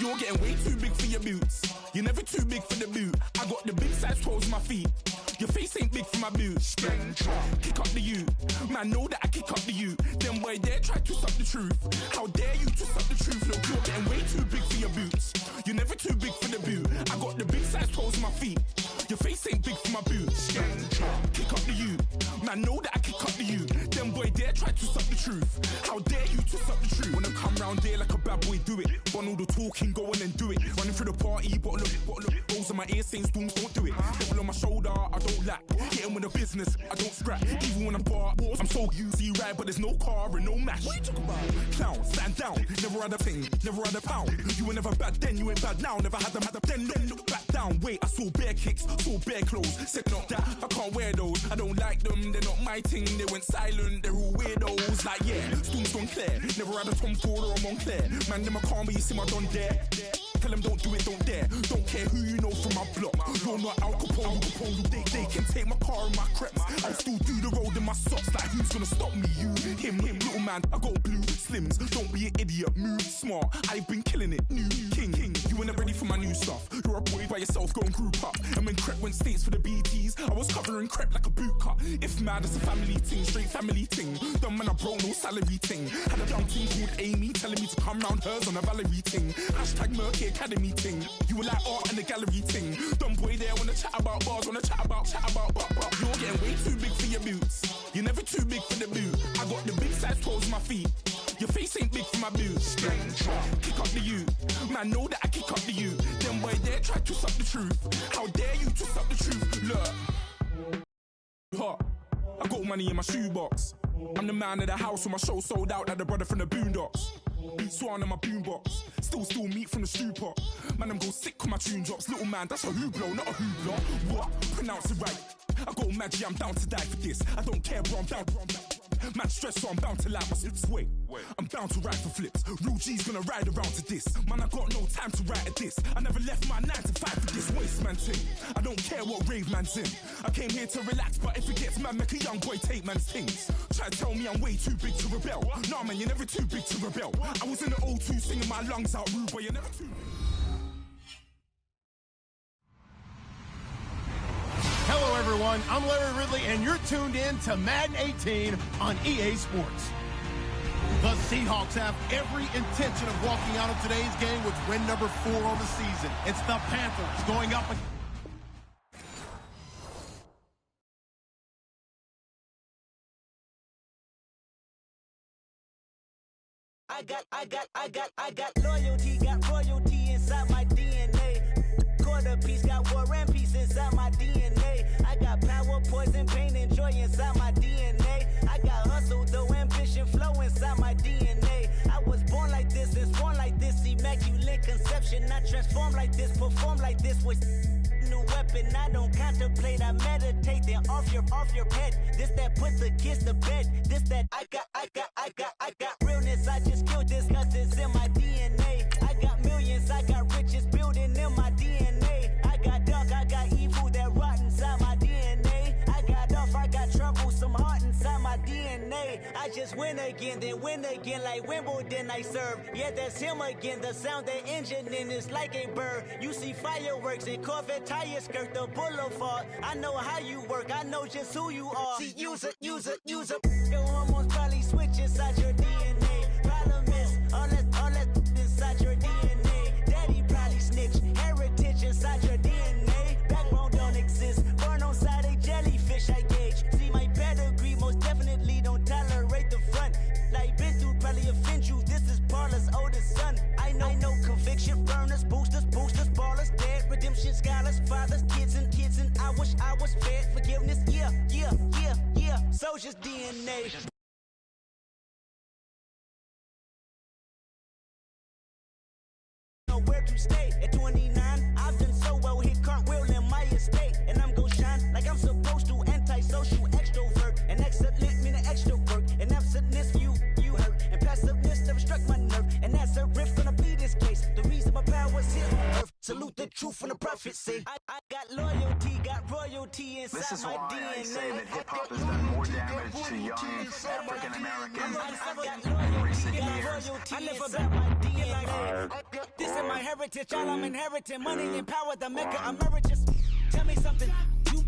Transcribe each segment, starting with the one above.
You're getting way too big for your boots. You're never too big for the boot. I got the big size toes on my feet. Your face ain't big for my boots. Kick up the you. Man, know that I kick up the you. Them boy there try to suck the truth. How dare you to suck the truth? Look, you're getting way too big for your boots. You're never too big for the boot. I got the big size toes on my feet. Your face ain't big for my boots. Kick up the you. Man, know that I kick up the you. Them boy there try to suck the truth. How dare you to suck the truth? Wanna come round there like a bad boy, do it. Want all the talking, go on and do it. Running through the party, bottle up. Rolls in my ear saying storms, don't do it. Devil on my shoulder, I don't lack. Hitting with the business, I don't scrap. Even when I'm bar, I'm so easy right, but there's no car and no match. What you talking about? Clown, stand down. Never had a thing, never had a pound. You were never bad then, you ain't bad now. Never had them, then look back down. Wait, I saw bare kicks, saw bare clothes. Said not that, I can't wear those. I don't like them, they're not my thing. They went silent, they're all weirdos. Like yeah, storms gone clear. Never had a Tom Ford or a Montclair. Man, them I can't be, you see my done there. Tell them don't do it, don't dare. Don't care who you know from my block. You're not Al Capone, they can take my car and my creps. I'll still do the road in my socks. Like who's gonna stop me? You, him, little man. I got blue slims. Don't be an idiot, move smart. I've been killing it, new king. You were never ready for my new stuff. You're a boy by yourself, go and group up. And when Crep went states for the BTs, I was covering Crep like a boot cut. If mad, it's a family thing, straight family thing. Dumb man, I broke no salary thing. Had a young thing called Amy telling me to come round hers on a Valerie thing. Hashtag Murky Academy thing. You were like art and the gallery thing. Dumb boy there wanna chat about bars, wanna chat about. You're getting way too big for your boots. You're never too big for the boot. I got the big size toes on my feet. Your face ain't big for my boots. Kick up the you. Man, know that I kick up the you. Them boy there try to suck the truth. How dare you to suck the truth? Look. Hot. I got money in my shoebox. I'm the man of the house when my show sold out like the brother from the Boondocks. Beat Swan in my boombox. Still meat from the stew pot. Man, I'm go sick when my tune drops. Little man, that's a hooplo, not a hoopla. What? Pronounce it right. I got magic, I'm down to die for this. I don't care, bro, I'm down. Man, stress, so I'm bound to lie my slips. Wait, I'm bound to ride for flips. Real G's gonna ride around to this. Man, I got no time to write at this. I never left my 9 to 5 for this waste man thing. I don't care what rave man's in. I came here to relax, but if it gets mad, make a young boy take man's things. Try to tell me I'm way too big to rebel. Nah, man, you're never too big to rebel. I was in the O2 singing my lungs out rude, but you're never too big. Hello, everyone. I'm Larry Ridley, and you're tuned in to Madden 18 on EA Sports. The Seahawks have every intention of walking out of today's game with win number 4 on the season. It's the Panthers going up against... I got loyalty, got royalty inside my DNA. Quarter piece, got war and peace inside my DNA. I got power, poison, pain, and joy inside my DNA. I got hustle, though, ambition, flow inside my DNA. I was born like this and sworn like this, immaculate conception. I transform like this, perform like this with new weapon. I don't contemplate, I meditate, then off your head. This that put the kids to bed. This that I got realness. I just killed this cause it's in my DNA. I got millions, I got riches building in my DNA. I got dark, I got evil that rot inside my DNA. I got off, I got trouble, some heart inside my DNA. I just win again, then win again like Wimbledon I serve. Yeah, that's him again, the sound that engine in is like a bird. You see fireworks and Corvette tires skirt the boulevard. I know how you work, I know just who you are. See, use it. Your hormones probably switch inside your DNA. Problem is, all that inside your DNA. Daddy probably snitch, heritage inside your DNA. Backbone don't exist, born on side a jellyfish I gauge. See my pedigree, most definitely don't tolerate the front. Like been through probably offend you, this is Paula's oldest son. I know conviction, burners, boosters, ballers, dead, redemption, scholars, fathers, kids and I wish I was fed. Forgiveness, yeah. Soldier's DNA. somewhere to stay. At 29, I've done so well, hit cartwheel in my estate. And I'm gon' shine like I'm supposed to, antisocial extrovert. And excellent meaning extra work. And absentness, you hurt. And passiveness never struck my nerve. And that's a riff gonna be this case. The reason my power's here on earth. Salute the truth from the prophecy. I got loyalty, got royalty inside my DNA. This is why I say that hip-hop has done more damage to young African Americans in recent years. I live about my DNA. This is my heritage, all I'm inheriting. Money and power, the Mecca emeritus. Tell me something, you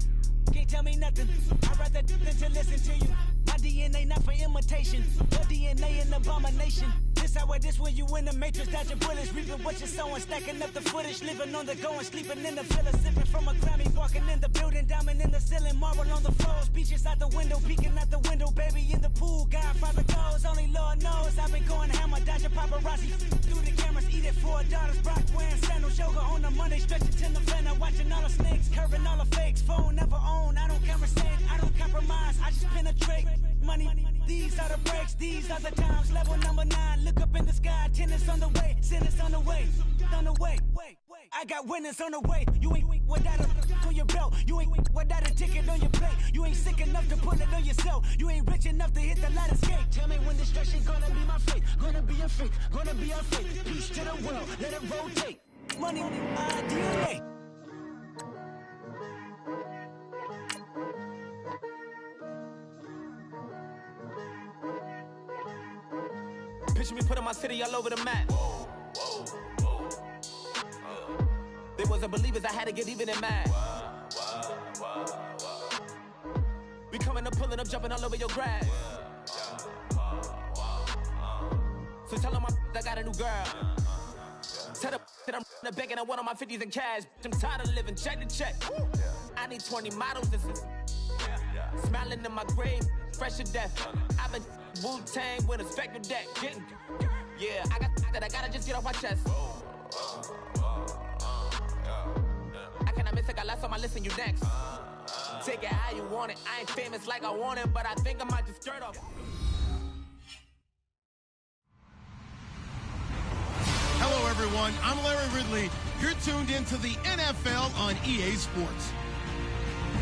can't tell me nothing. I'd rather do than to listen to you. My DNA not for imitation. Your DNA an abomination. This how this when you in the matrix, dodging bullets, reaping what you're sowing, stacking up the footage, living on the go and sleeping in the villa, sipping from a Grammy, walking in the building, diamond in the ceiling, marble on the floors, beaches out the window, peeking out the window, baby in the pool, Godfather goes, only Lord knows, I've been going hammer, dodging paparazzi, through the cameras, eat it for daughters, Brock wearing sandals, yoga on the Monday, stretching to the November, watching all the snakes, curving all the fakes, phone never own, I don't conversate, I don't compromise, I just penetrate, money, these are the breaks, these are the times, level number 9, look up in the sky, tennis on the way, sinners on the way, I got winners on the way, you ain't without a on your belt, you ain't without a ticket on your plate, you ain't sick enough to pull it on yourself, you ain't rich enough to hit the ladder skate, tell me when destruction gonna be my fate, gonna be a fate, gonna be our fate, peace to the world, let it rotate, money, DNA. Picture me putting my city all over the map. They wasn't believers, I had to get even in mad. We coming up, pulling up, jumping all over your grass. So tell them I got a new girl. Tell them that I'm in the bank and I want all my 50s in cash. I'm tired of living check to check. I need 20 models and smiling in my grave, fresh to death. I've been Wu-Tang with a spectrum deck. Yeah, I gotta just get off my chest. I cannot miss it, got last on my list and you next. Take it how you want it. I ain't famous like I want it, but I think I might just skirt off. Hello, everyone. I'm Larry Ridley. You're tuned into the NFL on EA Sports.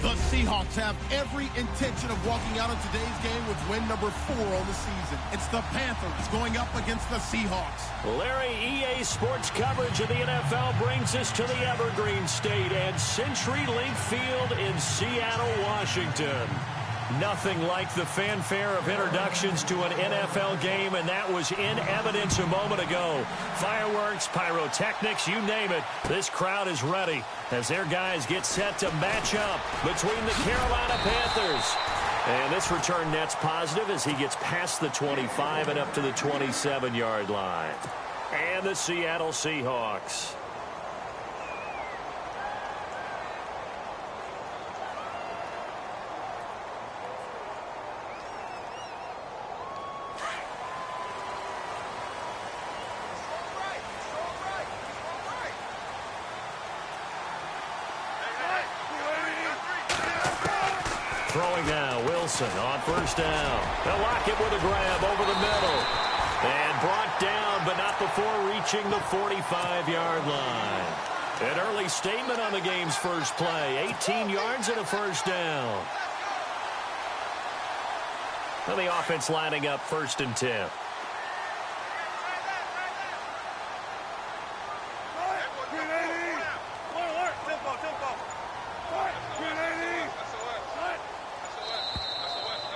The Seahawks have every intention of walking out of today's game with win number 4 on the season. It's the Panthers going up against the Seahawks. Larry, EA Sports coverage of the NFL brings us to the Evergreen State and CenturyLink Field in Seattle, Washington. Nothing like the fanfare of introductions to an NFL game, and that was in evidence a moment ago. Fireworks, pyrotechnics, you name it. This crowd is ready as their guys get set to match up between the Carolina Panthers. And this return net's positive as he gets past the 25 and up to the 27-yard line. And the Seattle Seahawks. Throwing now, Wilson on first down. They'll lock it with a grab over the middle. And brought down, but not before reaching the 45-yard line. An early statement on the game's first play. 18 yards and a first down. And the offense lining up 1st and 10.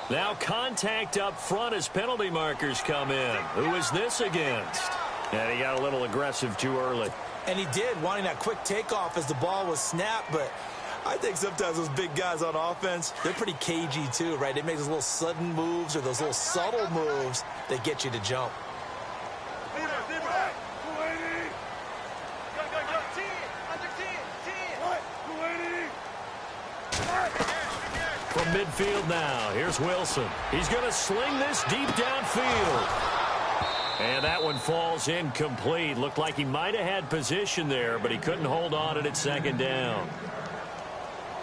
Now contact up front as penalty markers come in. Who is this against? And he got a little aggressive too early. And he did, wanting that quick takeoff as the ball was snapped. But I think sometimes those big guys on offense, they're pretty cagey too, right? They make those little sudden moves or those little subtle moves that get you to jump. From midfield now, here's Wilson. He's going to sling this deep downfield. And that one falls incomplete. Looked like he might have had position there, but he couldn't hold on at 2nd down.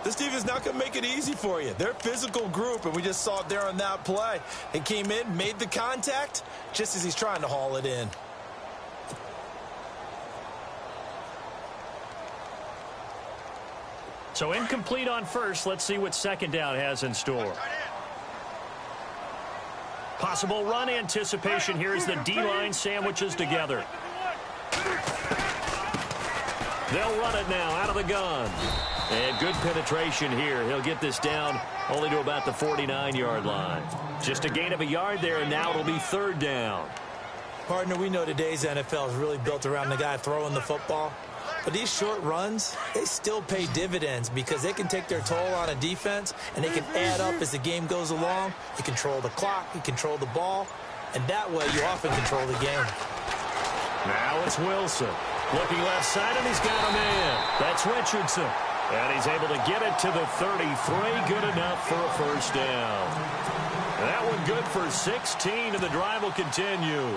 This defense not going to make it easy for you. They're a physical group, and we just saw it there on that play. He came in, made the contact, just as he's trying to haul it in. So incomplete on first. Let's see what second down has in store. Possible run anticipation here as the D-line sandwiches together. They'll run it now out of the gun. And good penetration here. He'll get this down only to about the 49-yard line. Just a gain of a yard there, and now it'll be third down. Partner, we know today's NFL is really built around the guy throwing the football. But these short runs, they still pay dividends because they can take their toll on a defense, and they can add up as the game goes along. You control the clock, you control the ball, and that way you often control the game. Now it's Wilson. Looking left side, and he's got a man. That's Richardson. And he's able to get it to the 33. Good enough for a first down. And that one good for 16, and the drive will continue.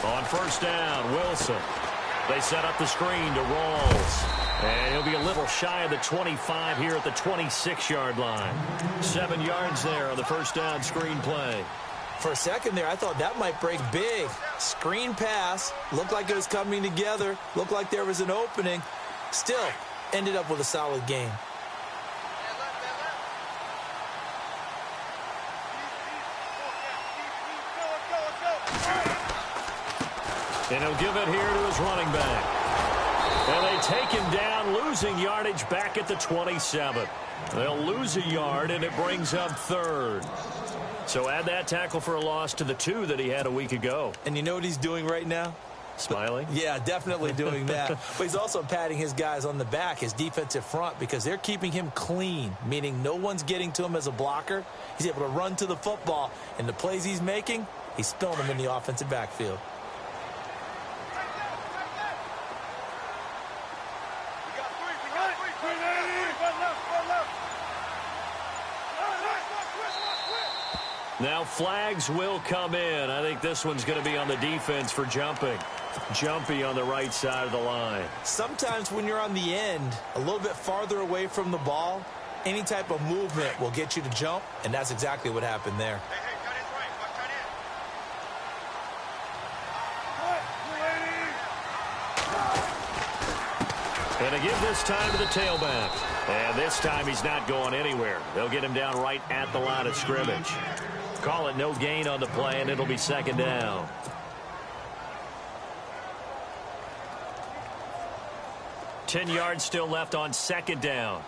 On first down, Wilson. They set up the screen to Rawls. And he'll be a little shy of the 25 here at the 26-yard line. 7 yards there on the first down screen play. For a second there, I thought that might break big. Screen pass. Looked like it was coming together. Looked like there was an opening. Still, ended up with a solid game. And he'll give it here to his running back. And they take him down, losing yardage back at the 27. They'll lose a yard, and it brings up third. So add that tackle for a loss to the 2 that he had a week ago. And you know what he's doing right now? Smiling? Yeah, definitely doing that. But he's also patting his guys on the back, his defensive front, because they're keeping him clean, meaning no one's getting to him as a blocker. He's able to run to the football, and the plays he's making, he's spilling them in the offensive backfield. Now flags will come in. I think this one's going to be on the defense for jumping. Jumpy on the right side of the line. Sometimes when you're on the end, a little bit farther away from the ball, any type of movement will get you to jump, and that's exactly what happened there. And to give this time to the tailback. And this time he's not going anywhere. They'll get him down right at the line of scrimmage. Call it no gain on the play, and it'll be second down. Ten yards still left on second down.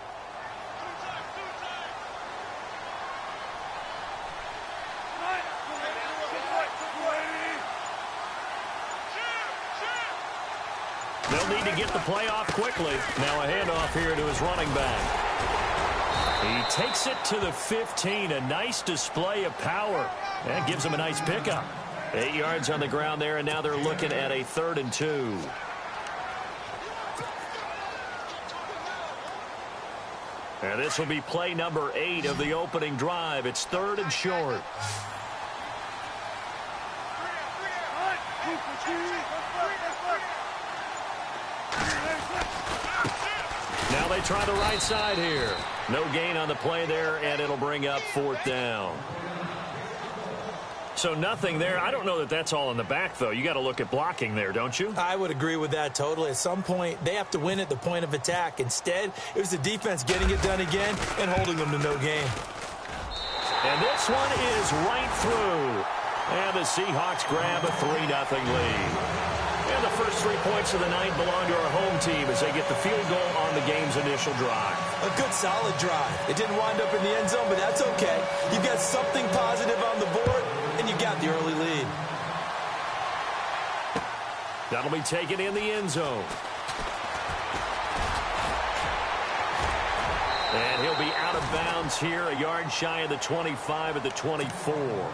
They'll need to get the play off quickly. Now a handoff here to his running back. He takes it to the 15. A nice display of power. That gives him a nice pickup. 8 yards on the ground there, and now they're looking at a 3rd and 2. And this will be play number 8 of the opening drive. It's 3rd and short. Now they try the right side here. No gain on the play there, and it'll bring up 4th down. So nothing there. I don't know that that's all in the back, though. You got to look at blocking there, don't you? I would agree with that totally. At some point, they have to win at the point of attack. Instead, it was the defense getting it done again and holding them to no gain. And this one is right through. And the Seahawks grab a 3-0 lead. And the first 3 points of the night belong to our home team as they get the field goal on the game's initial drive. A good, solid drive. It didn't wind up in the end zone, but that's okay. You've got something positive on the board, and you got the early lead. That'll be taken in the end zone. And he'll be out of bounds here, a yard shy of the 25 at the 24.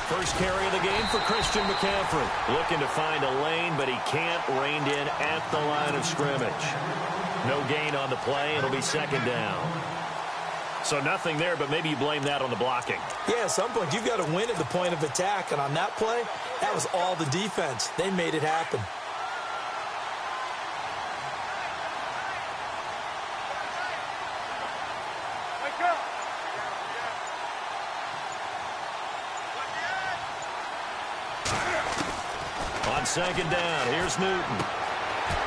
First carry of the game for Christian McCaffrey. Looking to find a lane, but he can't. Reined in at the line of scrimmage. No gain on the play. It'll be second down. So nothing there, but maybe you blame that on the blocking. Yeah, at some point you've got to win at the point of attack. And on that play, that was all the defense. They made it happen. On second down, here's Newton.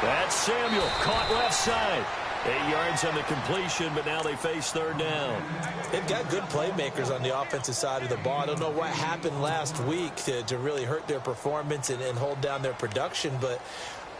That's Samuel, caught left side. 8 yards on the completion, but now they face third down. They've got good playmakers on the offensive side of the ball. I don't know what happened last week to really hurt their performance and hold down their production, but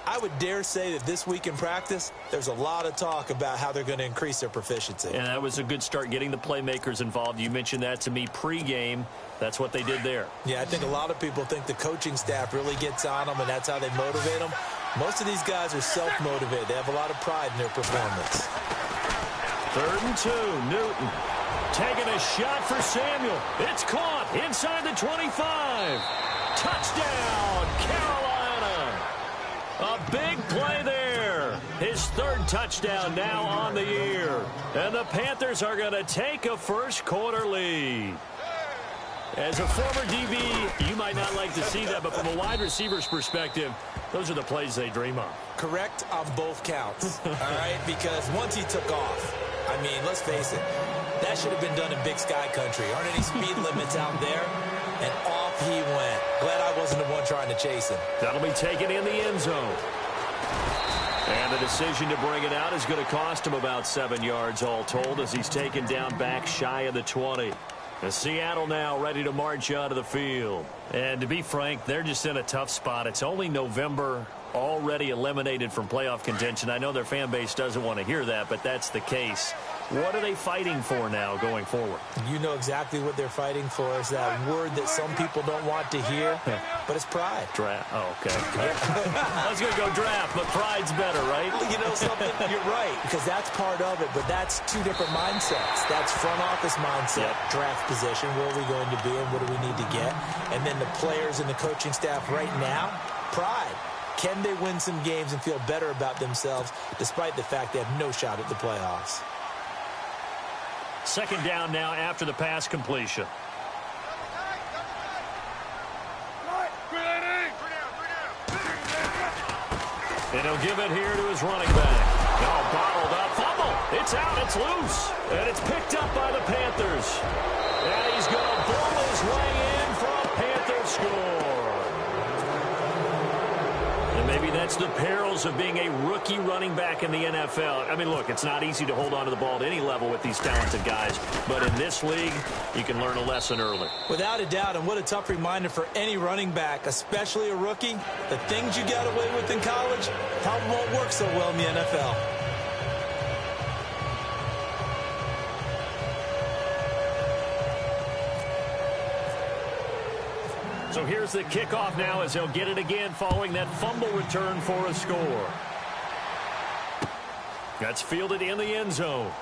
I would dare say that this week in practice, there's a lot of talk about how they're going to increase their proficiency. And that was a good start, getting the playmakers involved. You mentioned that to me pregame. That's what they did there. Yeah, I think a lot of people think the coaching staff really gets on them, and that's how they motivate them. Most of these guys are self-motivated. They have a lot of pride in their performance. 3rd and 2, Newton. Taking a shot for Samuel. It's caught inside the 25. Touchdown, Carolina. A big play there. His 3rd touchdown now on the year. And the Panthers are going to take a first quarter lead. As a former DB, you might not like to see that, but from a wide receiver's perspective, those are the plays they dream of. Correct on both counts, all right? Because once he took off, I mean, let's face it, that should have been done in Big Sky Country. Aren't any speed limits out there? And off he went. Glad I wasn't the one trying to chase him. That'll be taken in the end zone. And the decision to bring it out is going to cost him about 7 yards all told as he's taken down back shy of the 20. Seattle now ready to march out of the field. And to be frank, they're just in a tough spot. It's only November, already eliminated from playoff contention. I know their fan base doesn't want to hear that, but that's the case. What are they fighting for now going forward? You know exactly what they're fighting for. Is that word that some people don't want to hear, but it's pride. Draft. Oh, okay. I was going to go draft, but pride's better, right? You know something? You're right, because that's part of it, but that's two different mindsets. That's front office mindset, draft position, where are we going to be and what do we need to get? And then the players and the coaching staff right now, pride. Can they win some games and feel better about themselves despite the fact they have no shot at the playoffs? Second down now after the pass completion. And he'll give it here to his running back. Oh, bottled up. Fumble. It's out. It's loose. And it's picked up by the Panthers. And he's going to bowl his way in for a Panther score. And maybe that's the perils of being a rookie running back in the NFL. I mean, look, it's not easy to hold on to the ball at any level with these talented guys. But in this league, you can learn a lesson early. Without a doubt, and what a tough reminder for any running back, especially a rookie. The things you got away with in college probably won't work so well in the NFL. So here's the kickoff now as they'll get it again following that fumble return for a score. That's fielded in the end zone.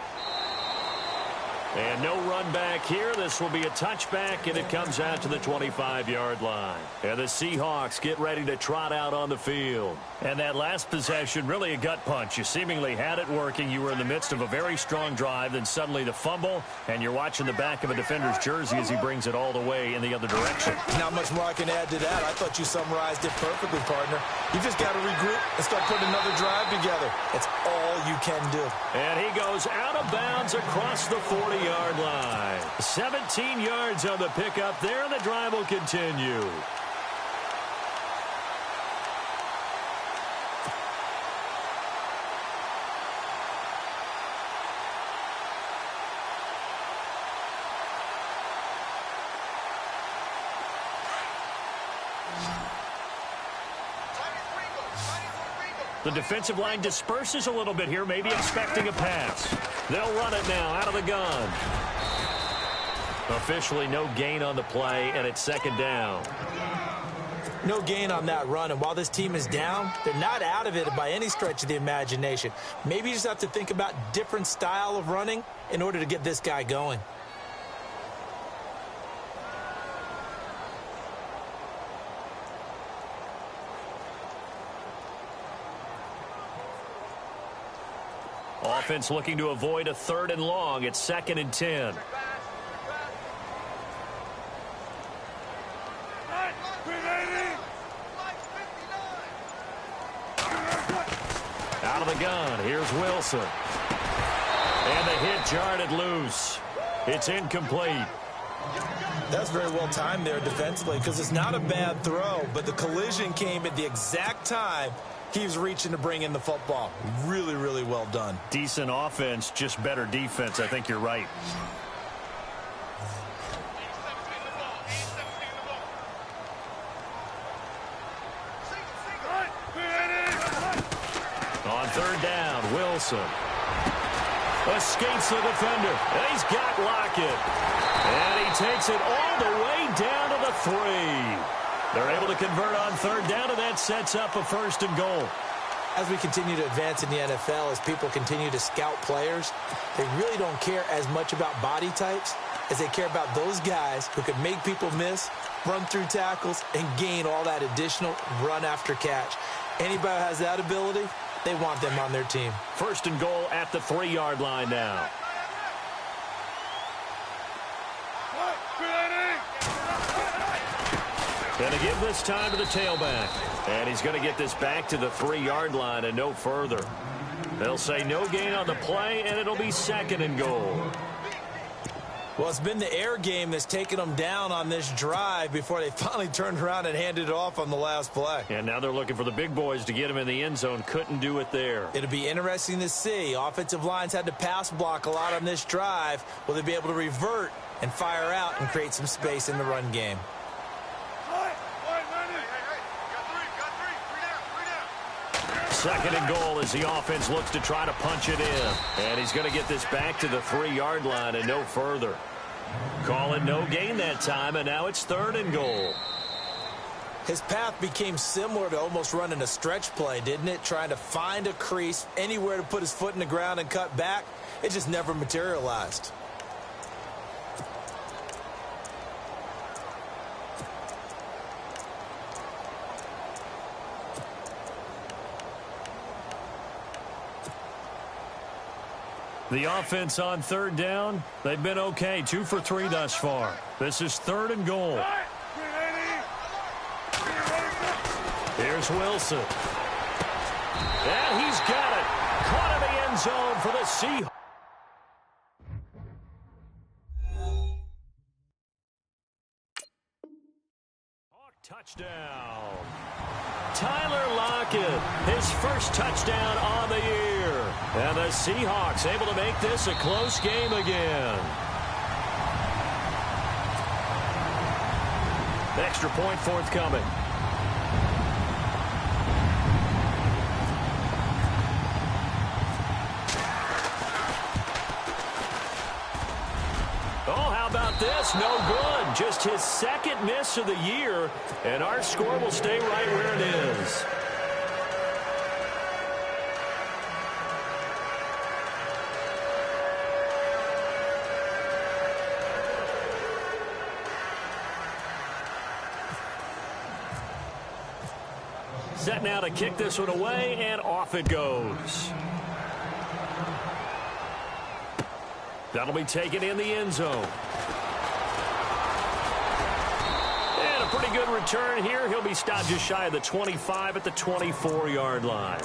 And no run back here. This will be a touchback, and it comes out to the 25-yard line. And the Seahawks get ready to trot out on the field. And that last possession, really a gut punch. You seemingly had it working. You were in the midst of a very strong drive, then suddenly the fumble, and you're watching the back of a defender's jersey as he brings it all the way in the other direction. Not much more I can add to that. I thought you summarized it perfectly, partner. You just got to regroup and start putting another drive together. That's all you can do. And he goes out of bounds across the 40-yard line. 17 yards on the pickup there, and the drive will continue. The defensive line disperses a little bit here, maybe expecting a pass. They'll run it now out of the gun. Officially no gain on the play, and it's second down. No gain on that run, and while this team is down, they're not out of it by any stretch of the imagination. Maybe you just have to think about different style of running in order to get this guy going. Offense looking to avoid a 3rd and long. It's 2nd and 10. Out of the gun, here's Wilson. And the hit jarred it loose. It's incomplete. That's very well timed there defensively because it's not a bad throw, but the collision came at the exact time he was reaching to bring in the football. Really, really well done. Decent offense, just better defense. I think you're right. On 3rd down, Wilson escapes the defender, and he's got Lockett. And he takes it all the way down to the 3. They're able to convert on 3rd down, and that sets up a 1st and goal. As we continue to advance in the NFL, as people continue to scout players, they really don't care as much about body types as they care about those guys who can make people miss, run through tackles, and gain all that additional run after catch. Anybody who has that ability, they want them on their team. 1st and goal at the 3-yard line now. Going to give this time to the tailback. And he's going to get this back to the 3-yard line and no further. They'll say no gain on the play, and it'll be 2nd and goal. Well, it's been the air game that's taken them down on this drive before they finally turned around and handed it off on the last play. And now they're looking for the big boys to get him in the end zone. Couldn't do it there. It'll be interesting to see. Offensive lines had to pass block a lot on this drive. Will they be able to revert and fire out and create some space in the run game? 2nd and goal as the offense looks to try to punch it in. And he's going to get this back to the 3-yard line and no further. Call it no gain that time, and now it's 3rd and goal. His path became similar to almost running a stretch play, didn't it? Trying to find a crease, anywhere to put his foot in the ground and cut back. It just never materialized. The offense on 3rd down, they've been okay. 2 for 3 thus far. This is 3rd and goal. Here's Wilson. And he's got it. Caught in the end zone for the Seahawks. Touchdown. Tyler Lockett, his first touchdown on the year. And the Seahawks able to make this a close game again. Extra point forthcoming. Oh, how about this? No good. Just his 2nd miss of the year, and our score will stay right where it is. Set now to kick this one away, and off it goes. That'll be taken in the end zone. And a pretty good return here. He'll be stopped just shy of the 25 at the 24-yard line.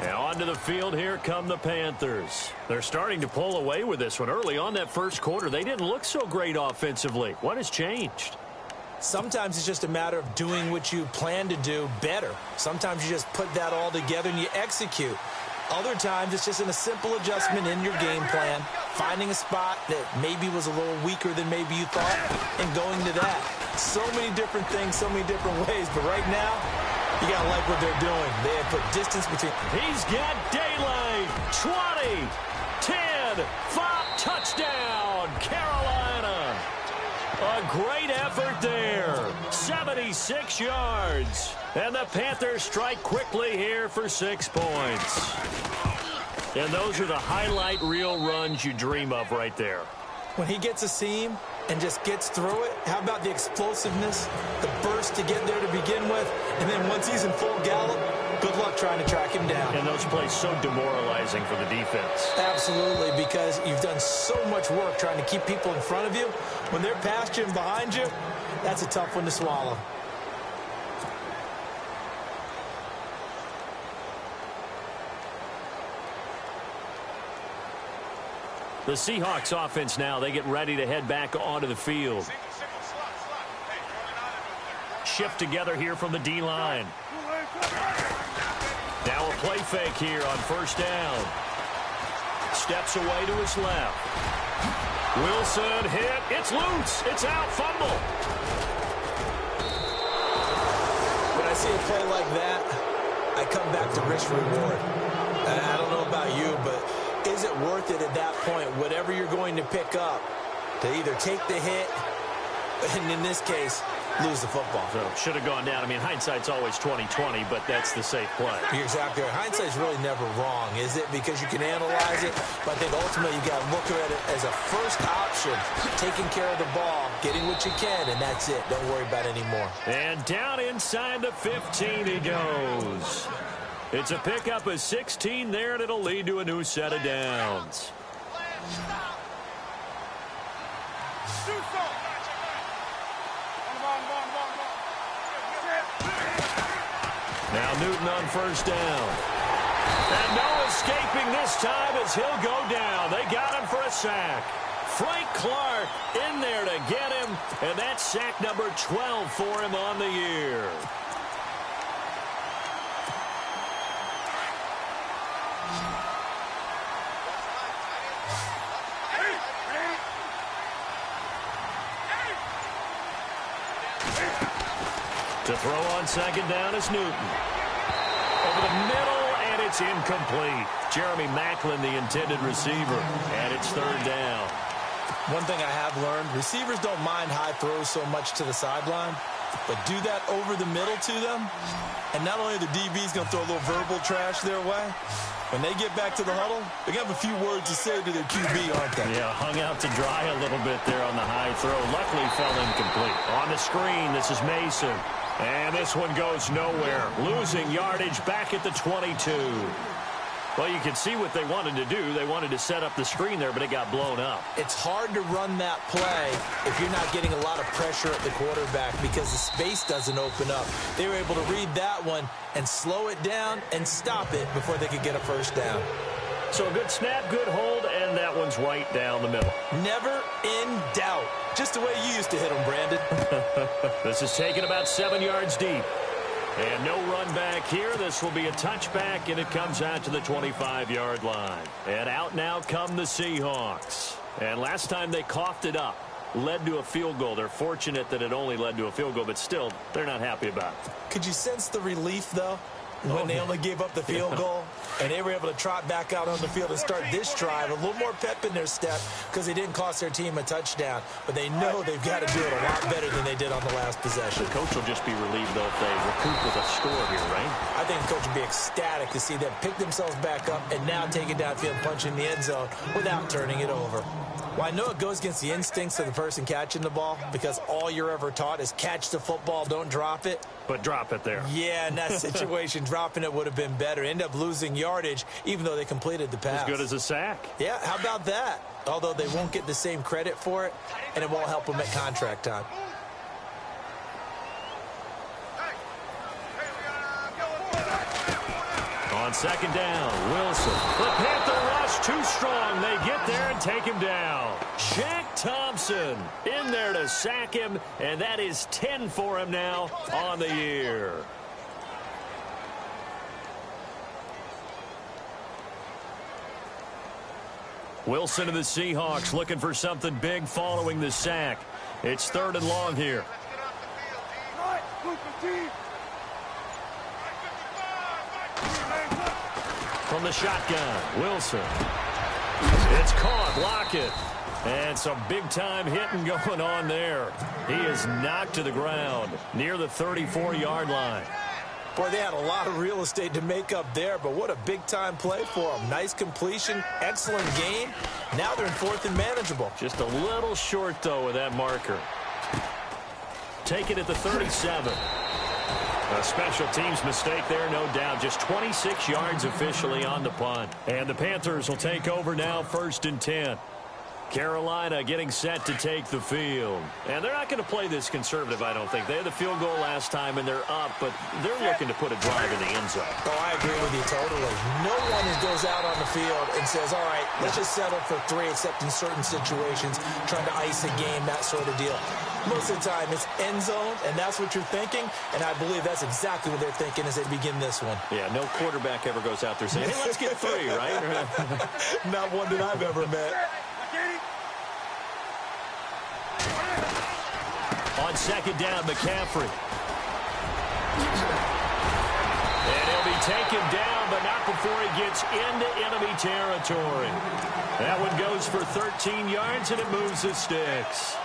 And onto the field here come the Panthers. They're starting to pull away with this one. Early on that first quarter, they didn't look so great offensively. What has changed? Sometimes it's just a matter of doing what you plan to do better. Sometimes you just put that all together and you execute. Other times it's just a simple adjustment in your game plan, finding a spot that maybe was a little weaker than maybe you thought, and going to that. So many different things, so many different ways, but right now, you got to like what they're doing. They have put distance between. He's got daylight. 20, 10, 5, touchdown, Carolina. A great effort there. 76 yards. And the Panthers strike quickly here for 6 points. And those are the highlight reel runs you dream of right there. When he gets a seam and just gets through it, how about the explosiveness, the burst to get there to begin with, and then once he's in full gallop, good luck trying to track him down. And those plays so demoralizing for the defense. Absolutely, because you've done so much work trying to keep people in front of you. When they're past you and behind you, that's a tough one to swallow. The Seahawks offense now, they get ready to head back onto the field. Shift together here from the D-line. Now a play fake here on first down. Steps away to his left. Wilson hit. It's loose. It's out. Fumble. When I see a play like that, I come back to risk reward. I don't know about you, but is it worth it at that point, whatever you're going to pick up, to either take the hit, and in this case, lose the football? So should have gone down. I mean, hindsight's always 20/20, but that's the safe play. You're exactly right. Hindsight's really never wrong, is it? Because you can analyze it, but I think ultimately you got to look at it as a first option, taking care of the ball, getting what you can, and that's it. Don't worry about it anymore. And down inside the 15 he goes. It's a pickup of 16 there, and it'll lead to a new set of downs. Now Newton on first down. And no escaping this time as he'll go down. They got him for a sack. Frank Clark in there to get him, and that's sack number 12 for him on the year. To throw on second down is Newton. Over the middle, and it's incomplete. Jeremy Maclin, the intended receiver, and it's third down. One thing I have learned, receivers don't mind high throws so much to the sideline, but do that over the middle to them, and not only are the DBs going to throw a little verbal trash their way, when they get back to the huddle, they're going to have a few words to say to their QB, aren't they? Yeah, hung out to dry a little bit there on the high throw. Luckily fell incomplete. On the screen, this is Mason. And this one goes nowhere. Losing yardage back at the 22. Well, you can see what they wanted to do. They wanted to set up the screen there, but it got blown up. It's hard to run that play if you're not getting a lot of pressure at the quarterback because the space doesn't open up. They were able to read that one and slow it down and stop it before they could get a first down. So a good snap, good hold, and that one's right down the middle. Never in doubt. Just the way you used to hit them, Brandon. This is taken about 7 yards deep. And no run back here. This will be a touchback, and it comes out to the 25-yard line. And out now come the Seahawks. And last time they coughed it up, led to a field goal. They're fortunate that it only led to a field goal, but still, they're not happy about it. Could you sense the relief, though, when they only gave up the field goal? And they were able to trot back out on the field and start this drive. A little more pep in their step because they didn't cost their team a touchdown. But they know they've got to do it a lot better than they did on the last possession. The coach will just be relieved, though, if they recoup with a score here, right? I think the coach would be ecstatic to see them pick themselves back up and now take it downfield, punch in the end zone without turning it over. Well, I know it goes against the instincts of the person catching the ball because all you're ever taught is catch the football, don't drop it. But drop it there. Yeah, in that situation, dropping it would have been better. End up losing yardage, even though they completed the pass. As good as a sack. Yeah, how about that? Although they won't get the same credit for it, and it won't help them at contract time. On second down, Wilson. The Panther rush too strong. They get there and take him down. Shaq Thompson in there to sack him, and that is 10 for him now on the year. Wilson and the Seahawks looking for something big following the sack. It's third and long here. From the shotgun, Wilson. It's caught. Lockett. And some big-time hitting going on there. He is knocked to the ground near the 34-yard line. Boy, they had a lot of real estate to make up there, but what a big-time play for them. Nice completion, excellent game. Now they're in 4th and manageable. Just a little short, though, with that marker. Take it at the 37. A special teams mistake there, no doubt. Just 26 yards officially on the punt. And the Panthers will take over now, 1st and 10. Carolina getting set to take the field. And they're not going to play this conservative, I don't think. They had the field goal last time, and they're up, but they're looking to put a drive in the end zone. Oh, I agree with you totally. No one goes out on the field and says, all right, let's just settle for 3, except in certain situations, trying to ice a game, that sort of deal. Most of the time, it's end zone, and that's what you're thinking, and I believe that's exactly what they're thinking as they begin this one. Yeah, no quarterback ever goes out there saying, hey, let's get 3, right? Not one that I've ever met. On 2nd down, McCaffrey. And he'll be taken down, but not before he gets into enemy territory. That one goes for 13 yards, and it moves the sticks.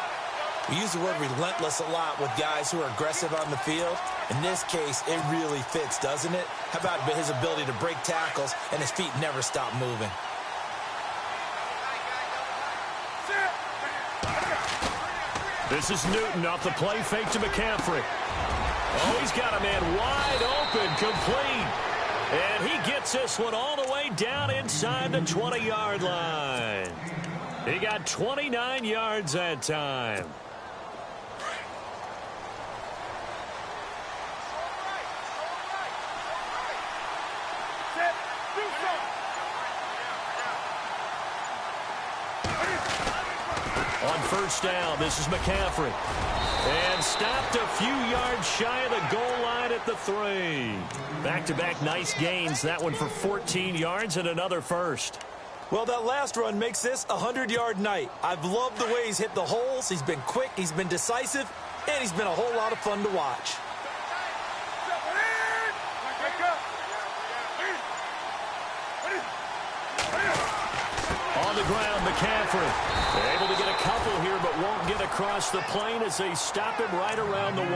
We use the word relentless a lot with guys who are aggressive on the field. In this case, it really fits, doesn't it? How about his ability to break tackles, and his feet never stop moving? This is Newton off the play fake to McCaffrey. Oh, he's got a man wide open, complete. And he gets this one all the way down inside the 20-yard line. He got 29 yards that time. On 1st down, this is McCaffrey. And stopped a few yards shy of the goal line at the 3. Back-to-back nice gains. That one for 14 yards and another first. Well, that last run makes this a 100-yard night. I've loved the way he's hit the holes. He's been quick, he's been decisive, and he's been a whole lot of fun to watch. On the ground, McCaffrey. They're able to get a couple here, but won't get across the plane as they stop him right around the 1.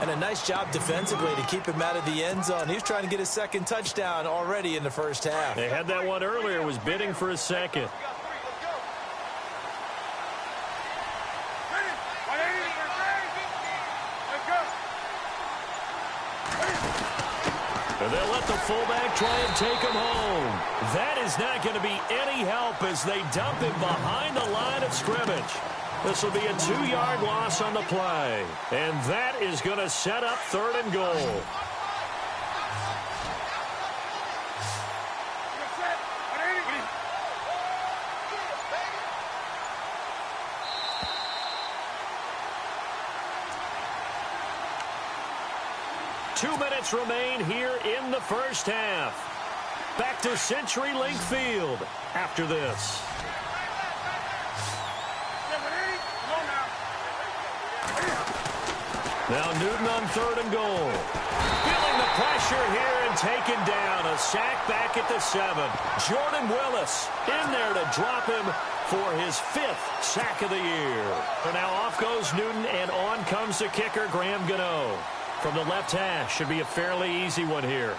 And a nice job defensively to keep him out of the end zone. He was trying to get his 2nd touchdown already in the 1st half. They had that one earlier, was bidding for a 2nd. And they'll let the fullback try and take him home. That is not going to be any help as they dump him behind the line of scrimmage. This will be a 2-yard loss on the play. And that is going to set up 3rd and goal. Two minutes remain here in the 1st half. Back to CenturyLink Field after this. Now Newton on 3rd and goal. Feeling the pressure here and taken down. A sack back at the 7. Jordan Willis in there to drop him for his 5th sack of the year. So now off goes Newton, and on comes the kicker, Graham Gano. From the left hash, should be a fairly easy one here.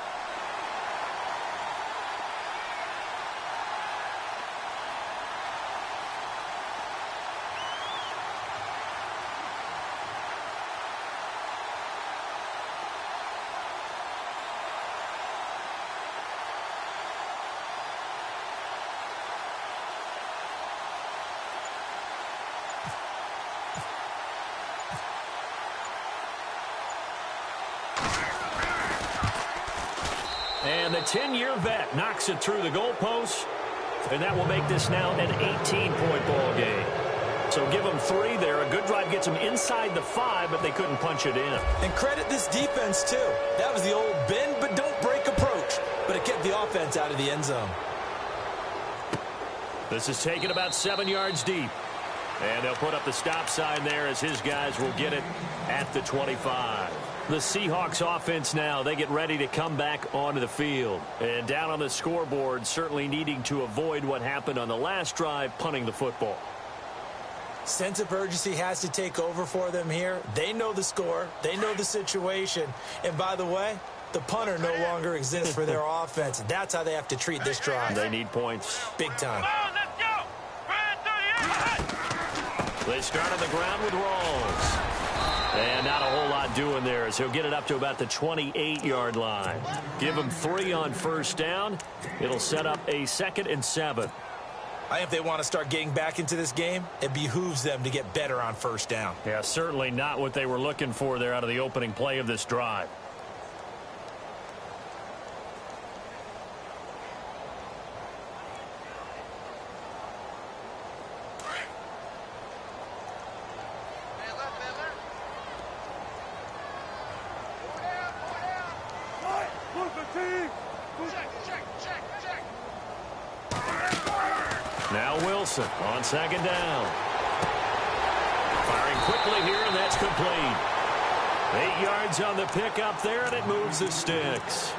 And the 10-year vet knocks it through the goalpost, and that will make this now an 18-point ball game. So give them 3 there. A good drive gets them inside the 5, but they couldn't punch it in. And credit this defense, too. That was the old bend but don't break approach, but it kept the offense out of the end zone. This is taken about 7 yards deep. And they'll put up the stop sign there as his guys will get it at the 25. The Seahawks offense now, they get ready to come back onto the field. And down on the scoreboard, certainly needing to avoid what happened on the last drive, punting the football. Sense of urgency has to take over for them here. They know the score. They know the situation. And by the way, the punter no longer exists for their offense. That's how they have to treat this drive. They need points. Big time. They start on the ground with Rawls. And not a whole lot doing there as he'll get it up to about the 28-yard line. Give him 3 on first down. It'll set up a 2nd and 7. I think if they want to start getting back into this game, it behooves them to get better on first down. Yeah, certainly not what they were looking for there out of the opening play of this drive. Now Wilson on 2nd down. Firing quickly here, and that's complete. 8 yards on the pickup there, and it moves the sticks.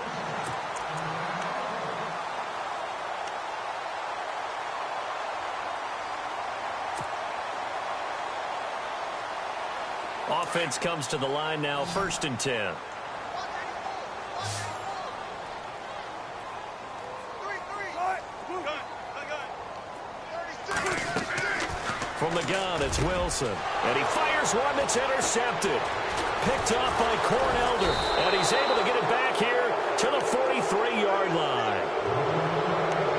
Offense comes to the line now, 1st and 10. From the gun, it's Wilson. And he fires one that's intercepted. Picked off by Cornelder. And he's able to get it back here to the 43-yard line.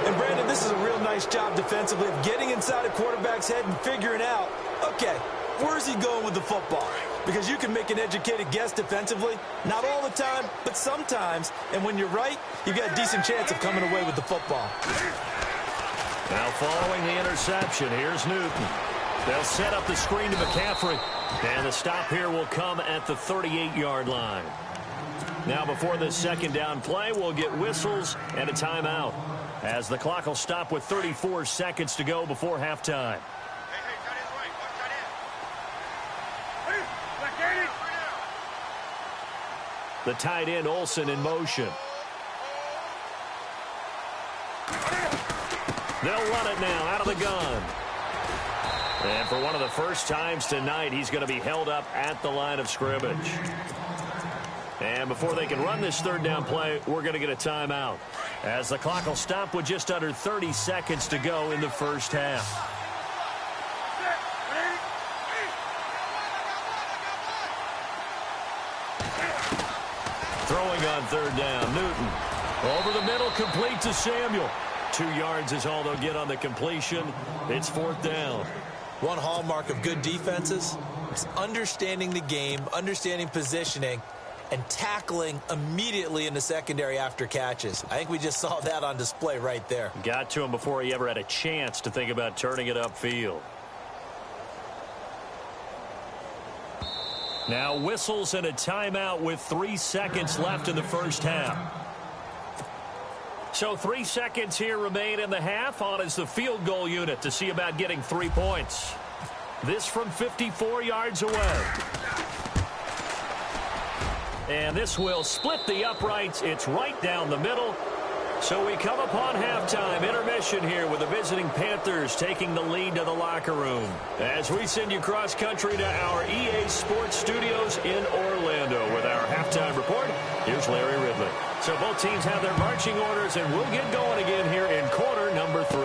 And, Brandon, this is a real nice job defensively of getting inside a quarterback's head and figuring out, okay, where's he going with the football? Because you can make an educated guess defensively. Not all the time, but sometimes. And when you're right, you've got a decent chance of coming away with the football. Now following the interception, here's Newton. They'll set up the screen to McCaffrey. And the stop here will come at the 38-yard line. Now before the 2nd down play, we'll get whistles and a timeout, as the clock will stop with 34 seconds to go before halftime. The tight end Olsen in motion. They'll run it now out of the gun. And for one of the first times tonight, he's going to be held up at the line of scrimmage. And before they can run this 3rd down play, we're going to get a timeout, as the clock will stop with just under 30 seconds to go in the first half. Throwing on 3rd down, Newton. Over the middle, complete to Samuel. 2 yards is all they'll get on the completion. It's 4th down. One hallmark of good defenses is understanding the game, understanding positioning, and tackling immediately in the secondary after catches. I think we just saw that on display right there. Got to him before he ever had a chance to think about turning it upfield. Now whistles and a timeout with 3 seconds left in the first half. So 3 seconds here remain in the half. On is the field goal unit to see about getting 3 points. This from 54 yards away. And this will split the uprights. It's right down the middle. So we come upon halftime intermission here with the visiting Panthers taking the lead to the locker room. As we send you cross country to our EA Sports Studios in Orlando with our halftime report. Here's Larry Ridley. So both teams have their marching orders, and we'll get going again here in quarter number 3.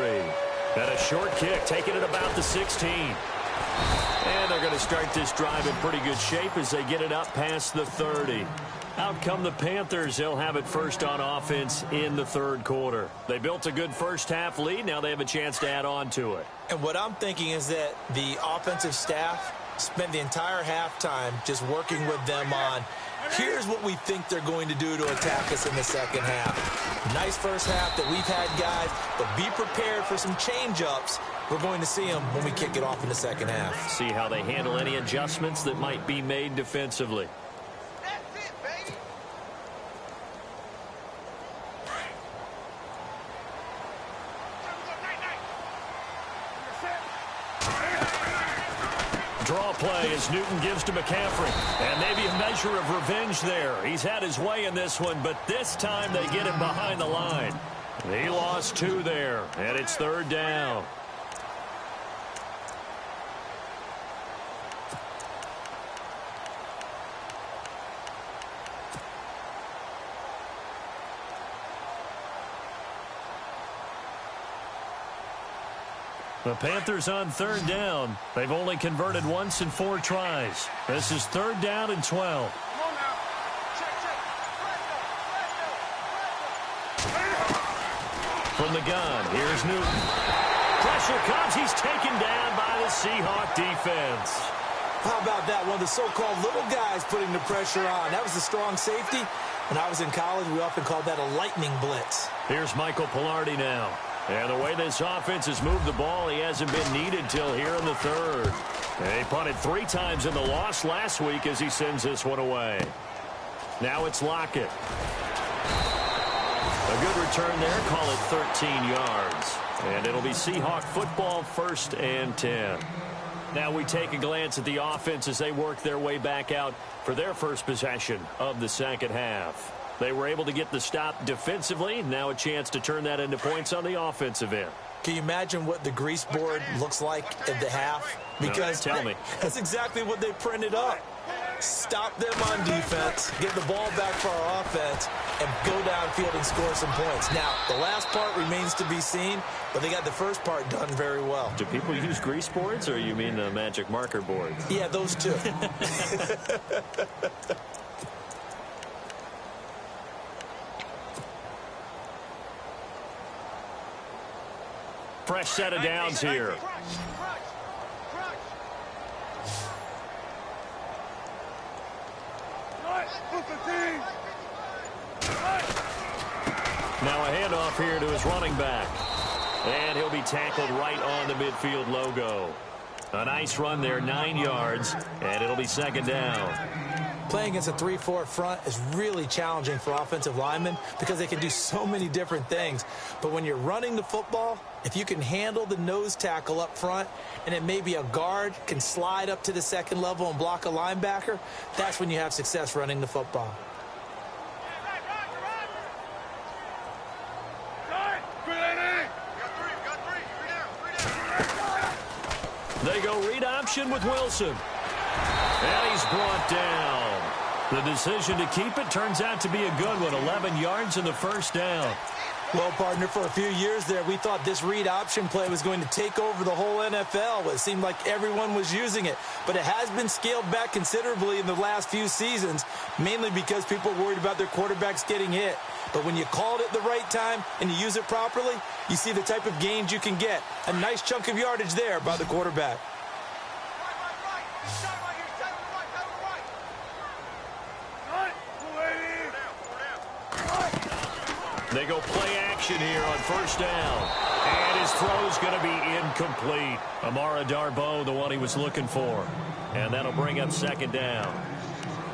And a short kick taking it about the 16. And they're going to start this drive in pretty good shape as they get it up past the 30. Out come the Panthers. They'll have it first on offense in the 3rd quarter. They built a good first half lead. Now they have a chance to add on to it. And what I'm thinking is that the offensive staff spent the entire halftime just working with them on, here's what we think they're going to do to attack us in the second half. Nice first half that we've had, guys, but be prepared for some change-ups. We're going to see them when we kick it off in the second half. See how they handle any adjustments that might be made defensively. draw play as Newton gives to McCaffrey. And maybe a measure of revenge there. He's had his way in this one, but this time they get him behind the line. He lost 2 there, and it's 3rd down. The Panthers on 3rd down. They've only converted once in 4 tries. This is 3rd down and 12. From the gun, here's Newton. Pressure comes. He's taken down by the Seahawk defense. How about that? One of the so-called little guys putting the pressure on. That was the strong safety. When I was in college, we often called that a lightning blitz. Here's Michael Pilardi now. And the way this offense has moved the ball, he hasn't been needed till here in the 3rd. And he punted 3 times in the loss last week as he sends this one away. Now it's Lockett. A good return there, call it 13 yards. And it'll be Seahawk football, 1st and 10. Now we take a glance at the offense as they work their way back out for their first possession of the 2nd half. They were able to get the stop defensively. Now a chance to turn that into points on the offensive end. Can you imagine what the grease board looks like at the half? Because no, tell me. That's exactly what they printed up. Stop them on defense, get the ball back for our offense, and go downfield and score some points. Now, the last part remains to be seen, but they got the first part done very well. Do people use grease boards, or you mean the magic marker board? Yeah, those two. Fresh set of downs here. Now a handoff here to his running back. And he'll be tackled right on the midfield logo. A nice run there, 9 yards, and it'll be 2nd down. Playing against a 3-4 front is really challenging for offensive linemen because they can do so many different things. But when you're running the football, if you can handle the nose tackle up front and it may be a guard can slide up to the 2nd level and block a linebacker, that's when you have success running the football. They go read option with Wilson. And he's brought down. The decision to keep it turns out to be a good one. 11 yards in the 1st down. Well, partner, for a few years there, we thought this read option play was going to take over the whole NFL. It seemed like everyone was using it. But it has been scaled back considerably in the last few seasons, mainly because people are worried about their quarterbacks getting hit. But when you called it the right time and you use it properly, you see the type of gains you can get. A nice chunk of yardage there by the quarterback. They go play action here on 1st down. And his throw's going to be incomplete. Amara Darboh, the one he was looking for. And that'll bring up 2nd down.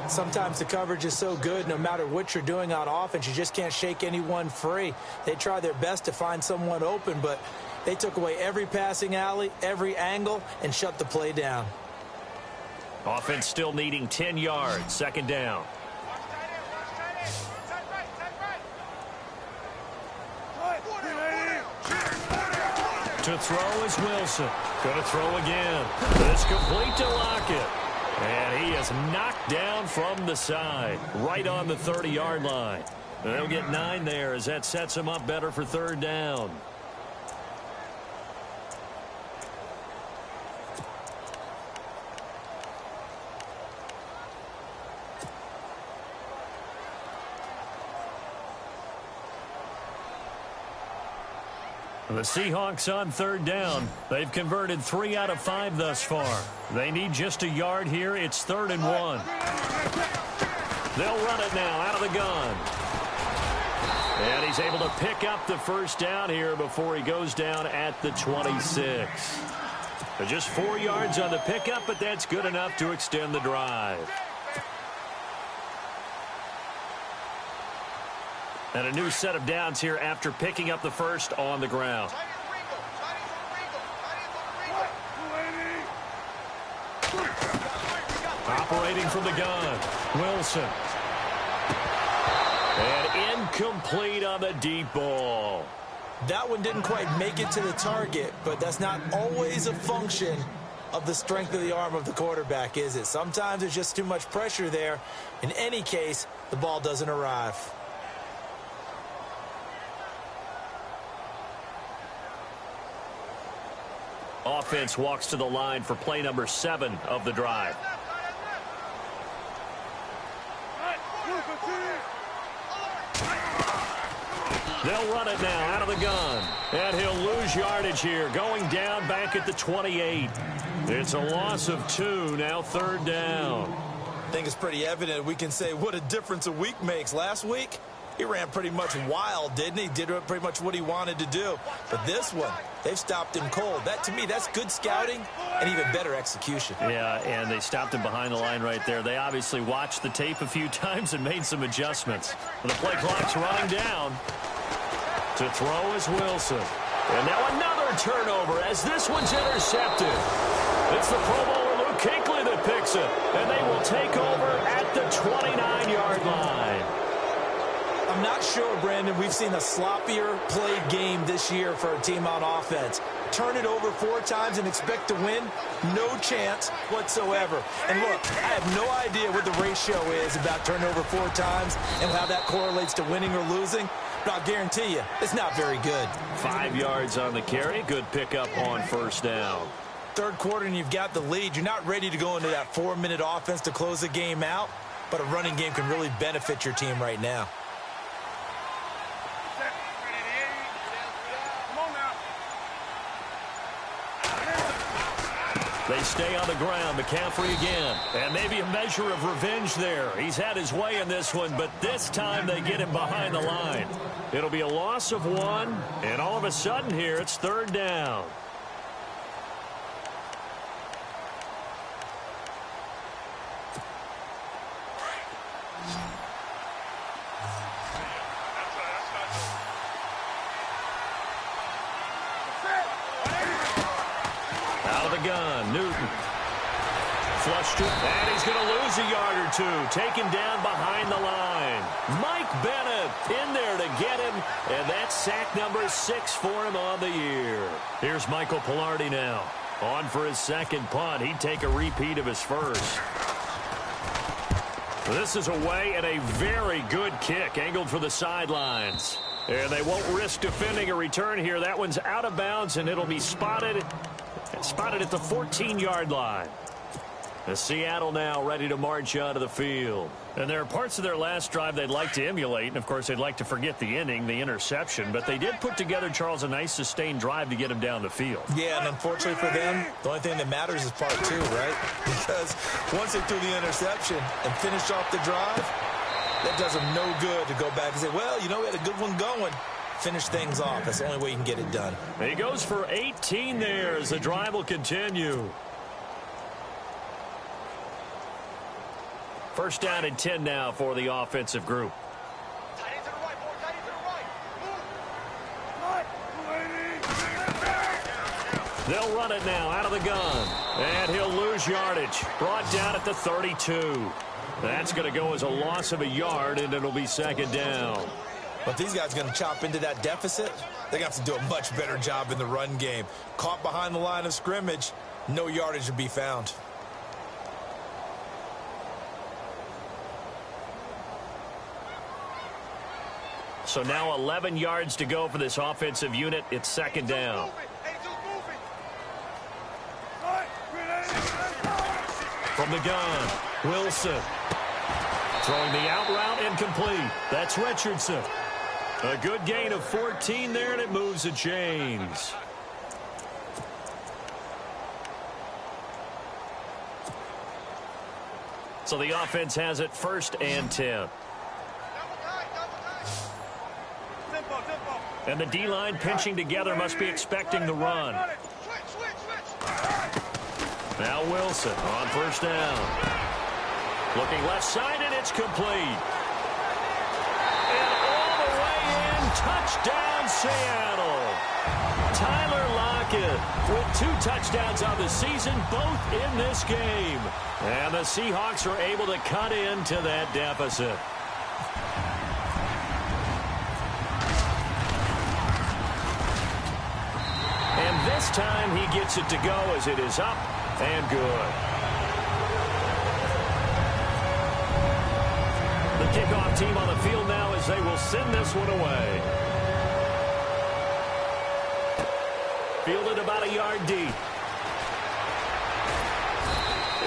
Sometimes the coverage is so good, no matter what you're doing on offense, you just can't shake anyone free. They try their best to find someone open, but they took away every passing alley, every angle, and shut the play down. Offense still needing 10 yards. 2nd down. To throw is Wilson. Going to throw again. It's complete to Lockett. And he is knocked down from the side, right on the 30-yard line. They'll get 9 there as that sets him up better for 3rd down. The Seahawks on 3rd down. They've converted 3 out of 5 thus far. They need just a yard here. It's 3rd and 1. They'll run it now out of the gun. And he's able to pick up the 1st down here before he goes down at the 26. Just 4 yards on the pickup, but that's good enough to extend the drive. And a new set of downs here after picking up the 1st on the ground. Operating from the gun, Wilson. And incomplete on the deep ball. That one didn't quite make it to the target, but that's not always a function of the strength of the arm of the quarterback, is it? Sometimes there's just too much pressure there. In any case, the ball doesn't arrive. Offense walks to the line for play number 7 of the drive. They'll run it now out of the gun. And he'll lose yardage here, going down back at the 28. It's a loss of 2, now 3rd down. I think it's pretty evident we can say what a difference a week makes. Last week, he ran pretty much wild, didn't he? Did pretty much what he wanted to do. But this one, they've stopped him cold. That, to me, that's good scouting and even better execution. Yeah, and they stopped him behind the line right there. They obviously watched the tape a few times and made some adjustments. The play clock's running down. To throw is Wilson. And now another turnover as this one's intercepted. It's the Pro Bowler Luke Kuechly that picks it. And they will take over at the 29-yard line. I'm not sure, Brandon, we've seen a sloppier played game this year for a team on offense. Turn it over 4 times and expect to win? No chance whatsoever. And look, I have no idea what the ratio is about turnover 4 times and how that correlates to winning or losing. But I'll guarantee you, it's not very good. 5 yards on the carry. Good pickup on 1st down. 3rd quarter and you've got the lead. You're not ready to go into that 4-minute offense to close the game out, but a running game can really benefit your team right now. They stay on the ground. McCaffrey again. And maybe a measure of revenge there. He's had his way in this one, but this time they get him behind the line. It'll be a loss of 1, and all of a sudden here, it's 3rd down. Out of the gun, Newton. Flushed it, and he's going to lose a yard or 2. Taken down behind the line. Mike Bennett in there to get him, and that's sack number 6 for him on the year. Here's Michael Pilardi now. On for his 2nd punt. He'd take a repeat of his 1st. This is away and a very good kick, angled for the sidelines. And they won't risk defending a return here. That one's out of bounds, and it'll be spotted at the 14-yard line. The Seattle now ready to march out of the field. And there are parts of their last drive they'd like to emulate. And, of course, they'd like to forget the inning, the interception. But they did put together, Charles, a nice sustained drive to get him down the field. Yeah, and unfortunately for them, the only thing that matters is part 2, right? Because once they threw the interception and finished off the drive, that does them no good to go back and say, well, you know, we had a good one going. Finish things off. That's the only way you can get it done. He goes for 18 there as the drive will continue. 1st down and 10 now for the offensive group. They'll run it now out of the gun. And he'll lose yardage. Brought down at the 32. That's going to go as a loss of a yard, and it'll be 2nd down. But these guys are going to chop into that deficit. They're going to have to do a much better job in the run game. Caught behind the line of scrimmage, no yardage to be found. So now 11 yards to go for this offensive unit. It's 2nd down. From the gun, Wilson. Throwing the out route, incomplete. That's Richardson. A good gain of 14 there, and it moves the chains. So the offense has it 1st and 10. And the D-line pinching together must be expecting the run. Now Wilson on 1st down. Looking left side, and it's complete. And all the way in, touchdown Seattle. Tyler Lockett with 2 touchdowns on the season, both in this game. And the Seahawks are able to cut into that deficit. And this time he gets it to go as it is up and good. The kickoff team on the field now as they will send this one away. Fielded about a yard deep.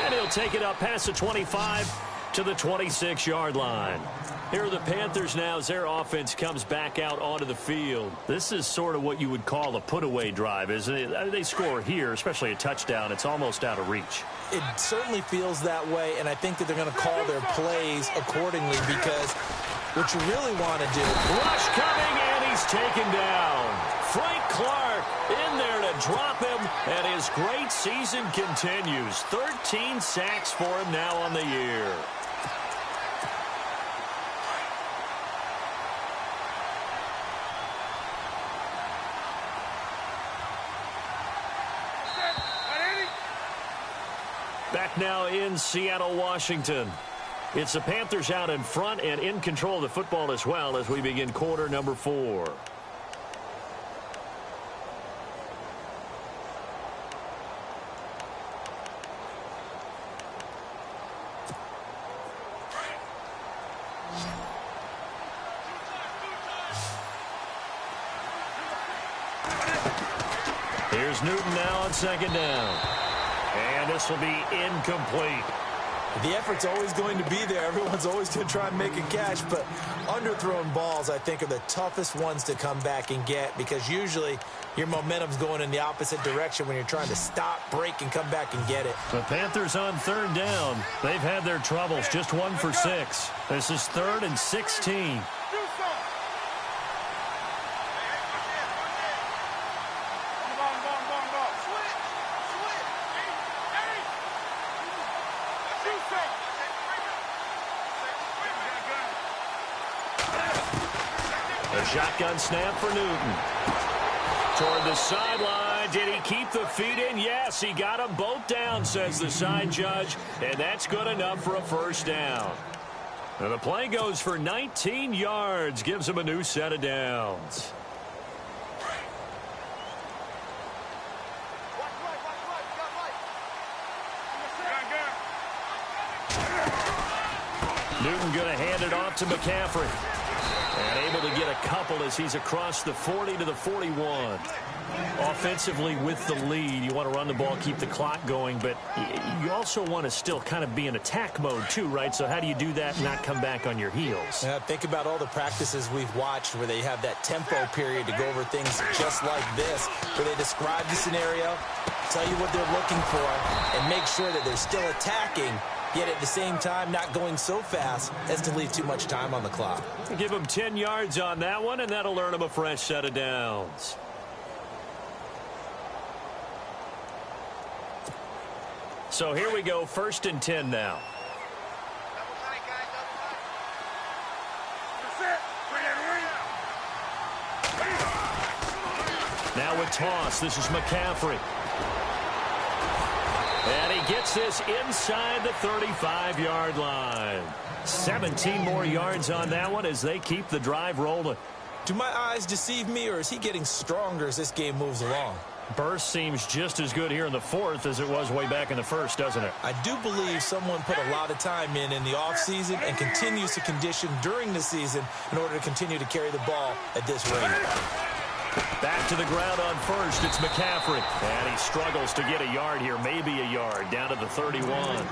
And he'll take it up past the 25 to the 26-yard line. Here are the Panthers now as their offense comes back out onto the field. This is sort of what you would call a put-away drive, isn't it? They score here, especially a touchdown. It's almost out of reach. It certainly feels that way, and I think that they're going to call their plays accordingly because what you really want to do. Rush coming, and he's taken down. Frank Clark in there to drop him, and his great season continues. 13 sacks for him now on the year. Back now in Seattle, Washington. It's the Panthers out in front and in control of the football as well as we begin quarter number 4. Here's Newton now on second down. And this will be incomplete. The effort's always going to be there. Everyone's always going to try and make a catch, but underthrown balls, I think, are the toughest ones to come back and get because usually your momentum's going in the opposite direction when you're trying to stop, break, and come back and get it. The Panthers on third down. They've had their troubles, just 1 for 6. This is 3rd and 16. A shotgun snap for Newton. Toward the sideline. Did he keep the feet in? Yes, he got them both down, says the side judge. And that's good enough for a first down. And the play goes for 19 yards. Gives him a new set of downs. Newton going to hand it off to McCaffrey. And able to get a couple as he's across the 40 to the 41. Offensively with the lead, you want to run the ball, keep the clock going, but you also want to still kind of be in attack mode too, right? So how do you do that and not come back on your heels? Yeah, think about all the practices we've watched where they have that tempo period to go over things just like this, where they describe the scenario, tell you what they're looking for, and make sure that they're still attacking, yet at the same time not going so fast as to leave too much time on the clock. Give them 10 yards on that one, and that'll earn them a fresh set of downs. So here we go, 1st and 10 now. Now with toss, this is McCaffrey. And he gets this inside the 35-yard line. 17 more yards on that one as they keep the drive rolling. Do my eyes deceive me, or is he getting stronger as this game moves along? Burst seems just as good here in the 4th as it was way back in the 1st, doesn't it? I do believe someone put a lot of time in the offseason and continues to condition during the season in order to continue to carry the ball at this rate. Back to the ground on 1st. It's McCaffrey. And he struggles to get a yard here, maybe a yard, down to the 31.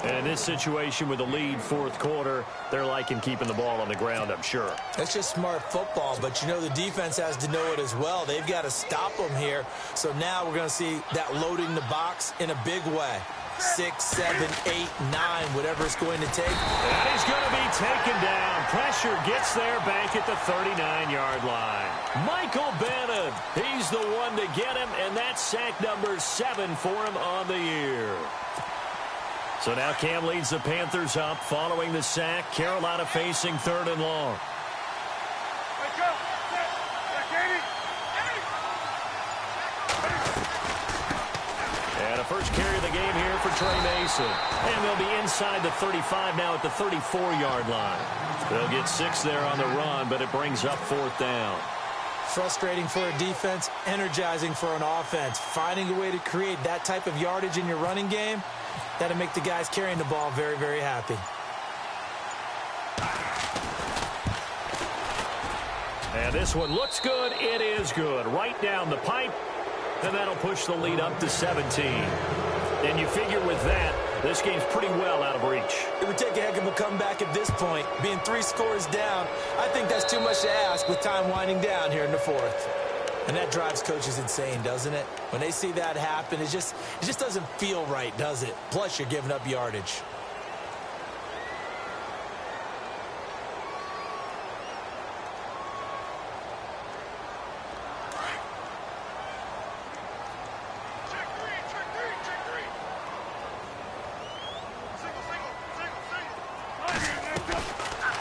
And in this situation with the lead 4th quarter, they're liking keeping the ball on the ground, I'm sure. That's just smart football, but you know the defense has to know it as well. They've got to stop them here. So now we're going to see that loading the box in a big way. 6, 7, 8, 9, whatever it's going to take. And he's going to be taken down. Pressure gets there back at the 39-yard line. Michael Bannon, he's the one to get him, and that's sack number 7 for him on the year. So now Cam leads the Panthers up following the sack. Carolina facing 3rd and long. And a first carry of the game here for Trey Mason. And they'll be inside the 35 now at the 34-yard line. They'll get 6 there on the run, but it brings up 4th down. Frustrating for a defense, energizing for an offense. Finding a way to create that type of yardage in your running game, that'll make the guys carrying the ball very, very happy. And this one looks good. It is good. Right down the pipe. And that'll push the lead up to 17. And you figure with that, this game's pretty well out of reach. It would take a heck of a comeback at this point. Being 3 scores down, I think that's too much to ask with time winding down here in the 4th. And that drives coaches insane, doesn't it? When they see that happen, it just doesn't feel right, does it? Plus, you're giving up yardage.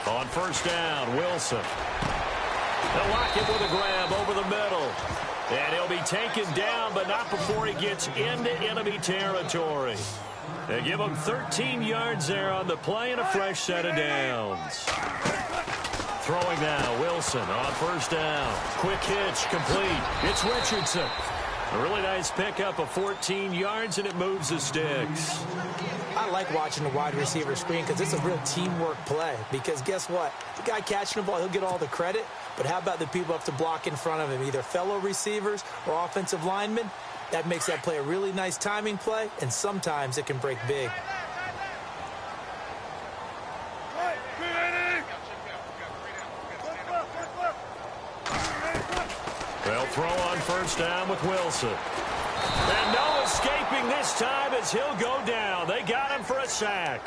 On first down, Wilson. They'll lock it with a grab over the middle. And he'll be taken down, but not before he gets into enemy territory. They give him 13 yards there on the play and a fresh set of downs. Throwing now, Wilson on first down. Quick hitch, complete. It's Richardson. A really nice pickup of 14 yards, and it moves the sticks. I like watching the wide receiver screen because it's a real teamwork play. Because guess what? The guy catching the ball, he'll get all the credit. But how about the people up to block in front of him, either fellow receivers or offensive linemen? That makes that play a really nice timing play, and sometimes it can break big. They'll throw on first down with Wilson. And no escaping this time as he'll go down. They got him for a sack.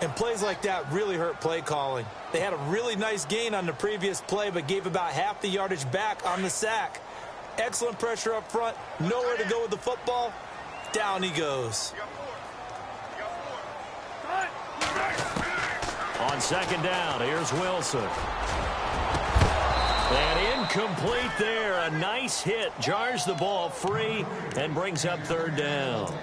And plays like that really hurt play calling. They had a really nice gain on the previous play, but gave about half the yardage back on the sack. Excellent pressure up front. Nowhere to go with the football. Down he goes. On second down, here's Wilson. And incomplete there. A nice hit. Jars the ball free and brings up third down.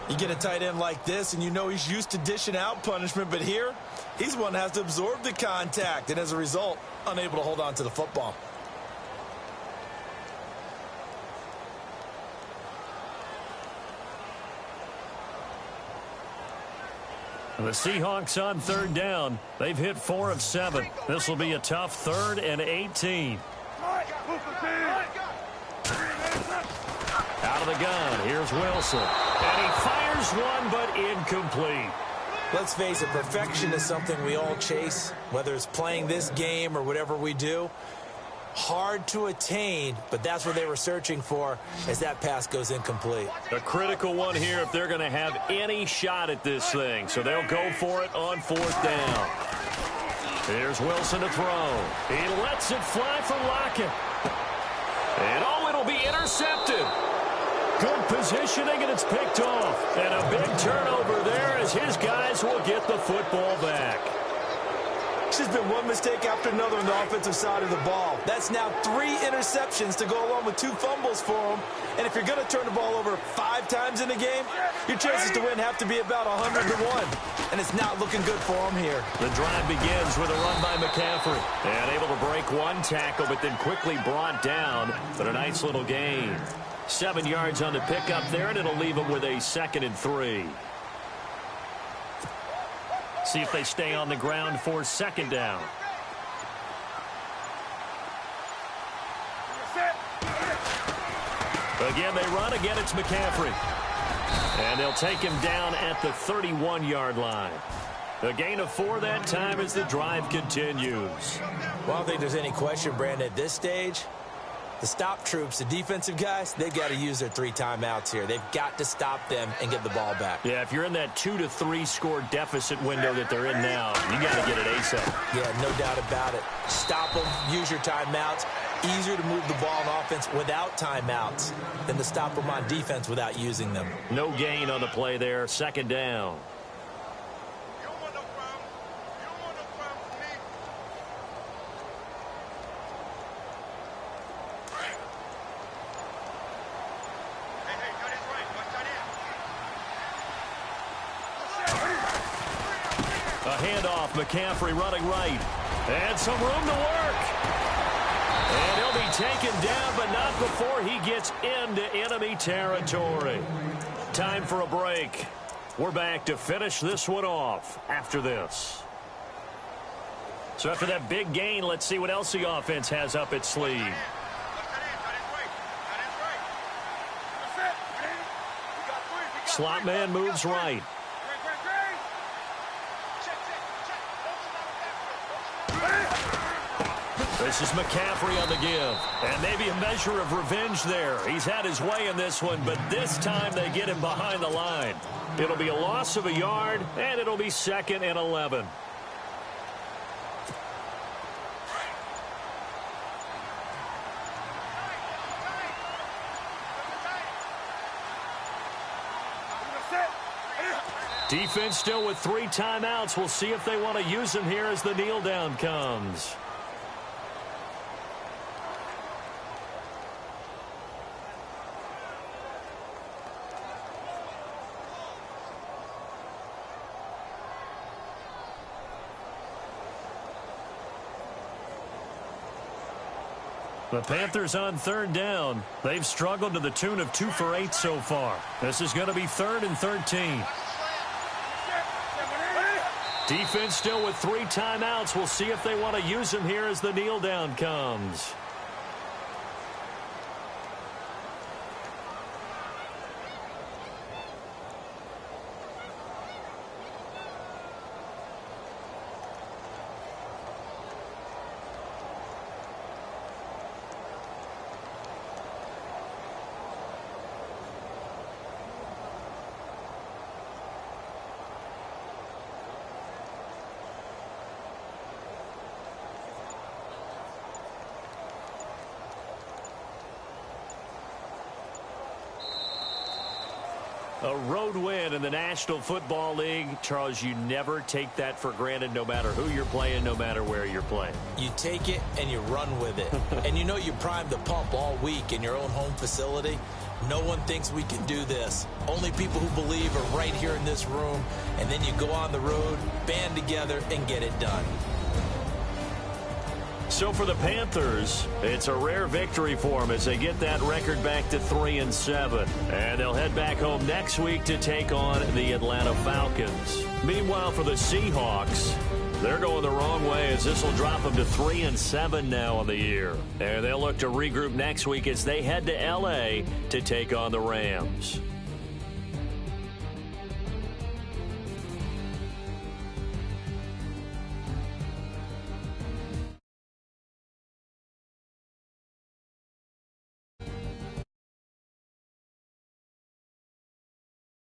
You get a tight end like this, and you know he's used to dishing out punishment, but here, he's one that has to absorb the contact, and as a result, unable to hold on to the football. The Seahawks on third down. They've hit 4 of 7. This will be a tough 3rd and 18. Out of the gun, here's Wilson. And he fires one, but incomplete. Let's face it, perfection is something we all chase, whether it's playing this game or whatever we do. Hard to attain, but that's what they were searching for as that pass goes incomplete. A critical one here if they're going to have any shot at this thing. So they'll go for it on 4th down. Here's Wilson to throw. He lets it fly for Lockett. And oh, it'll be intercepted. Good positioning, and it's picked off. And a big turnover there as his guys will get the football back. It's just been one mistake after another on the offensive side of the ball. That's now 3 interceptions to go along with 2 fumbles for him. And if you're going to turn the ball over 5 times in a game, your chances to win have to be about 100-1. And it's not looking good for him here. The drive begins with a run by McCaffrey. And able to break 1 tackle, but then quickly brought down. But a nice little gain. 7 yards on the pickup there, and it'll leave him with a 2nd and 3. See if they stay on the ground for 2nd down. Again, they run. Again, it's McCaffrey. And they'll take him down at the 31-yard line. A gain of 4 that time as the drive continues. Well, I don't think there's any question, Brandon, at this stage. The stop troops, the defensive guys, they've got to use their 3 timeouts here. They've got to stop them and get the ball back. Yeah, if you're in that 2 to 3 score deficit window that they're in now, you got to get it ASAP. Yeah, no doubt about it. Stop them, use your timeouts. Easier to move the ball on offense without timeouts than to stop them on defense without using them. No gain on the play there. 2nd down. A handoff, McCaffrey running right. And some room to work. And he'll be taken down, but not before he gets into enemy territory. Time for a break. We're back to finish this one off after this. So after that big gain, let's see what else the offense has up its sleeve. Slot man moves right. This is McCaffrey on the give. And maybe a measure of revenge there. He's had his way in this one, but this time they get him behind the line. It'll be a loss of a yard, and it'll be 2nd and 11. Defense still with 3 timeouts. We'll see if they want to use them here as the kneel down comes. The Panthers on 3rd down. They've struggled to the tune of 2 for 8 so far. This is going to be 3rd and 13. Defense still with 3 timeouts. We'll see if they want to use them here as the kneel down comes. A road win in the National Football League. Charles, you never take that for granted no matter who you're playing, no matter where you're playing. You take it and you run with it. And you know you primed the pump all week in your own home facility. No one thinks we can do this. Only people who believe are right here in this room. And then you go on the road, band together, and get it done. So for the Panthers, it's a rare victory for them as they get that record back to 3-7. And they'll head back home next week to take on the Atlanta Falcons. Meanwhile, for the Seahawks, they're going the wrong way as this will drop them to 3-7 now on the year. And they'll look to regroup next week as they head to L.A. to take on the Rams.